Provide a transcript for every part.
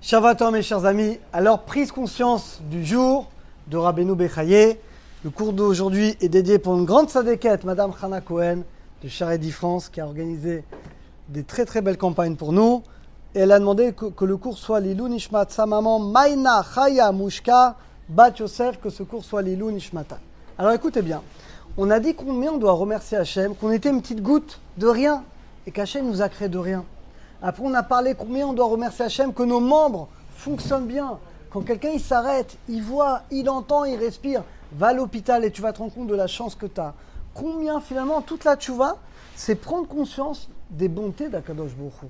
Shabbat mes chers amis, alors prise conscience du jour de Rabbeinu Bechaye. Le cours d'aujourd'hui est dédié pour une grande sadéquette, Madame Hana Cohen de Charedi France, qui a organisé des très très belles campagnes pour nous. Et elle a demandé que le cours soit Lilou Nishmat, sa maman Maïna Chaya Mushka Bat Yosef, que ce cours soit Lilou Nishmata. Alors écoutez bien, on a dit combien on doit remercier Hachem, qu'on était une petite goutte de rien et qu'Hachem nous a créé de rien. Après, on a parlé combien on doit remercier Hachem, que nos membres fonctionnent bien. Quand quelqu'un il s'arrête, il voit, il entend, il respire, va à l'hôpital et tu vas te rendre compte de la chance que tu as. Combien finalement, toute la tchouva, c'est prendre conscience des bontés d'Akadosh Baruch Hu.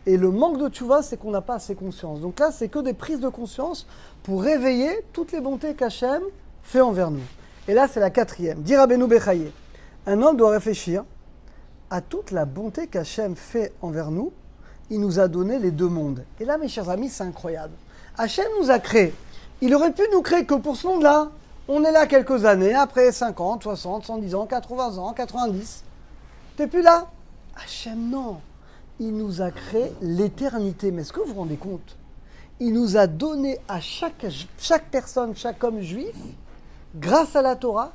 Et le manque de tchouva, c'est qu'on n'a pas assez conscience. Donc là, c'est que des prises de conscience pour réveiller toutes les bontés qu'Hachem fait envers nous. Et là, c'est la quatrième. Dit Rabbeinu Bechaye, un homme doit réfléchir à toute la bonté qu'Hachem fait envers nous. Il nous a donné les deux mondes. Et là, mes chers amis, c'est incroyable. Hachem nous a créés. Il aurait pu nous créer que pour ce monde-là. On est là quelques années, après 50, 60, 110 ans, 80 ans, 90. T'es plus là? Hachem, non. Il nous a créé l'éternité. Mais est-ce que vous vous rendez compte? Il nous a donné à chaque personne, chaque homme juif, grâce à la Torah,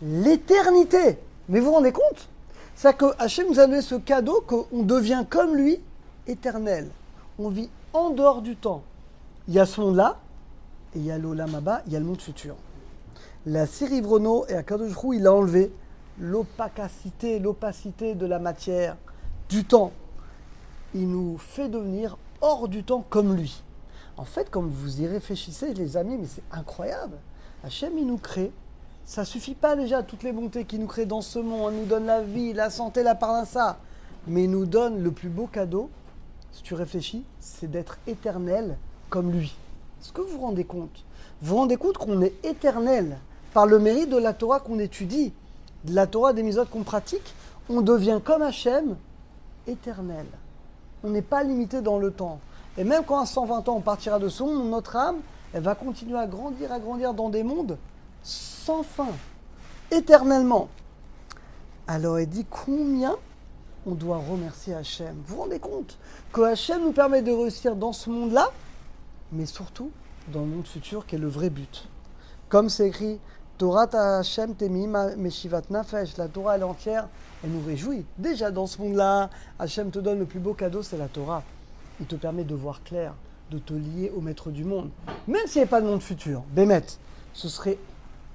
l'éternité. Mais vous vous rendez compte? C'est-à-dire que Hachem nous a donné ce cadeau qu'on devient comme lui, éternel. On vit en dehors du temps. Il y a ce monde-là, et il y a l'Olam Haba, il y a le monde futur. La Siri Vrono et Akadosh Baruch Hu, il a enlevé l'opacité de la matière, du temps. Il nous fait devenir hors du temps comme lui. En fait, comme vous y réfléchissez, les amis, mais c'est incroyable. Hachem, il nous crée. Ça suffit pas déjà à toutes les bontés qu'il nous crée dans ce monde. Il nous donne la vie, la santé, la parnassa. Mais il nous donne le plus beau cadeau, si tu réfléchis, c'est d'être éternel comme lui. Est-ce que vous vous rendez compte? Vous vous rendez compte qu'on est éternel par le mérite de la Torah qu'on étudie, de la Torah des mitzvot qu'on pratique, on devient comme Hachem, éternel. On n'est pas limité dans le temps. Et même quand à 120 ans on partira de ce monde, notre âme, elle va continuer à grandir dans des mondes sans fin, éternellement. Alors il dit combien on doit remercier Hachem. Vous vous rendez compte que Hachem nous permet de réussir dans ce monde-là, mais surtout dans le monde futur qui est le vrai but. Comme c'est écrit, Torah Hachem temi meshivat nafesh, la Torah elle entière, elle nous réjouit. Déjà dans ce monde-là, Hachem te donne le plus beau cadeau, c'est la Torah. Il te permet de voir clair, de te lier au maître du monde. Même s'il n'y a pas de monde futur, Bémet, ce serait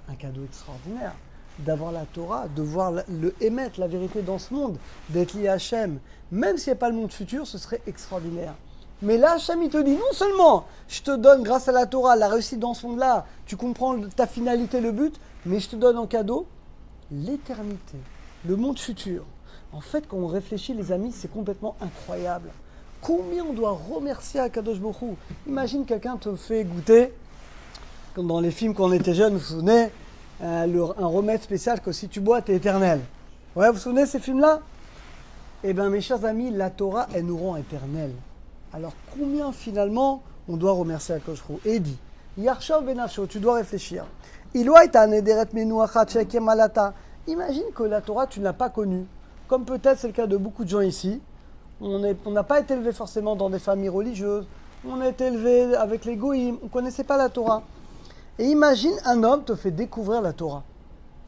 un cadeau extraordinaire d'avoir la Torah, de voir le émettre, la vérité dans ce monde, d'être lié à Hachem. Même s'il n'y a pas le monde futur, ce serait extraordinaire. Mais là, Hachem, il te dit, non seulement je te donne, grâce à la Torah, la réussite dans ce monde-là, tu comprends ta finalité, le but, mais je te donne en cadeau l'éternité, le monde futur. En fait, quand on réfléchit, les amis, c'est complètement incroyable. Combien on doit remercier Akadosh Baruch Hu. Imagine quelqu'un te fait goûter, comme dans les films quand on était jeune, vous vous souvenez, un remède spécial que si tu bois, t'es éternel. Ouais, vous vous souvenez de ces films-là? Eh bien, mes chers amis, la Torah, elle nous rend éternels. Alors, combien finalement on doit remercier Akadosh Baruch Hu? Et il dit, Yarshov benafsho, tu dois réfléchir. Imagine que la Torah, tu ne l'as pas connue. Comme peut-être c'est le cas de beaucoup de gens ici. On n'a pas été élevé forcément dans des familles religieuses. On a été élevé avec les goïms. On ne connaissait pas la Torah. Et imagine un homme te fait découvrir la Torah.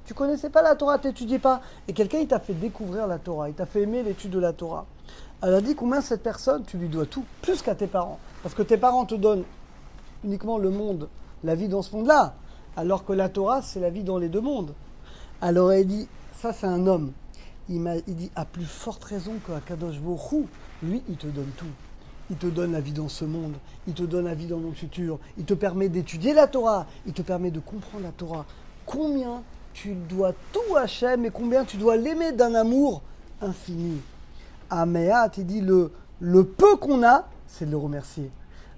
Tu ne connaissais pas la Torah, tu n'étudiais pas. Et quelqu'un, il t'a fait découvrir la Torah. Il t'a fait aimer l'étude de la Torah. Elle a dit combien cette personne, tu lui dois tout, plus qu'à tes parents. Parce que tes parents te donnent uniquement le monde, la vie dans ce monde-là. Alors que la Torah, c'est la vie dans les deux mondes. Alors elle dit, ça c'est un homme. Il dit, à plus forte raison qu'Akadosh Baruch Hu, lui, il te donne tout. Il te donne la vie dans ce monde, il te donne la vie dans le monde futur, il te permet d'étudier la Torah, il te permet de comprendre la Torah. Combien tu dois tout à Hachem et combien tu dois l'aimer d'un amour infini. Améat, il dit, le peu qu'on a, c'est de le remercier.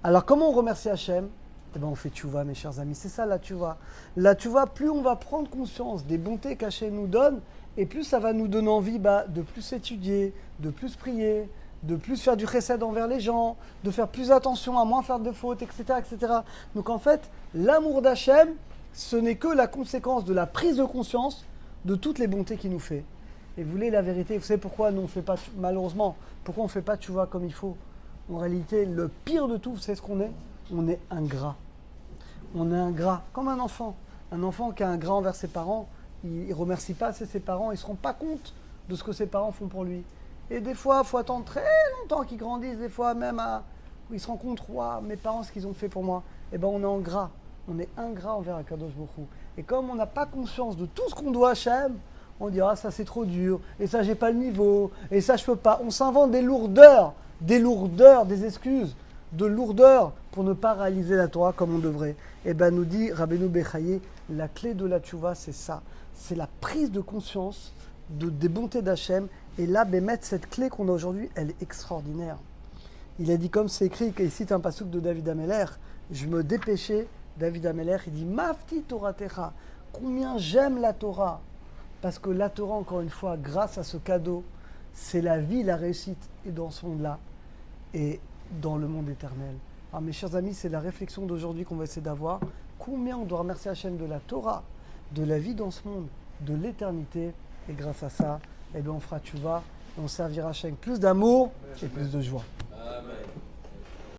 Alors comment on remercie Hachem? Eh bien on fait tchouva, mes chers amis, c'est ça la tchouva. La tchouva, plus on va prendre conscience des bontés qu'Hachem nous donne, et plus ça va nous donner envie de plus étudier, de plus prier, de plus faire du chesed envers les gens, de faire plus attention à moins faire de fautes, etc., etc. Donc en fait, l'amour d'Hachem, ce n'est que la conséquence de la prise de conscience de toutes les bontés qu'il nous fait. Et vous voulez la vérité, vous savez pourquoi nous on fait pas, malheureusement, pourquoi on ne fait pas tchouva comme il faut? En réalité, le pire de tout, c'est ce qu'on est. On est ingrat. On est ingrat, comme un enfant. Un enfant qui a un gras envers ses parents, il ne remercie pas assez ses parents, il ne se rend pas compte de ce que ses parents font pour lui. Et des fois, il faut attendre très longtemps qu'ils grandissent, des fois même où il se rend compte, waouh, mes parents, ce qu'ils ont fait pour moi. Eh bien, on est ingrat. On est ingrat envers Akadosh Baruch Hu. Et comme on n'a pas conscience de tout ce qu'on doit à Hachem, on dira, ça c'est trop dur, et ça j'ai pas le niveau, et ça je peux pas. On s'invente des lourdeurs, des excuses, de lourdeurs pour ne pas réaliser la Torah comme on devrait. Et bien nous dit Rabbeinu Bechaye, la clé de la tchouva c'est ça, c'est la prise de conscience des bontés d'Hachem. Et là, Bémet, cette clé qu'on a aujourd'hui, elle est extraordinaire. Il a dit comme c'est écrit, il cite un pasuk de David Ameller, je me dépêchais, David Ameller, il dit Mafti Torah Techa, combien j'aime la Torah. Parce que la Torah, encore une fois, grâce à ce cadeau, c'est la vie, la réussite, et dans ce monde-là, et dans le monde éternel. Alors mes chers amis, c'est la réflexion d'aujourd'hui qu'on va essayer d'avoir. Combien on doit remercier Hachem de la Torah, de la vie dans ce monde, de l'éternité, et grâce à ça, eh bien on fera tchouva, et on servira Hachem avec plus d'amour et plus de joie.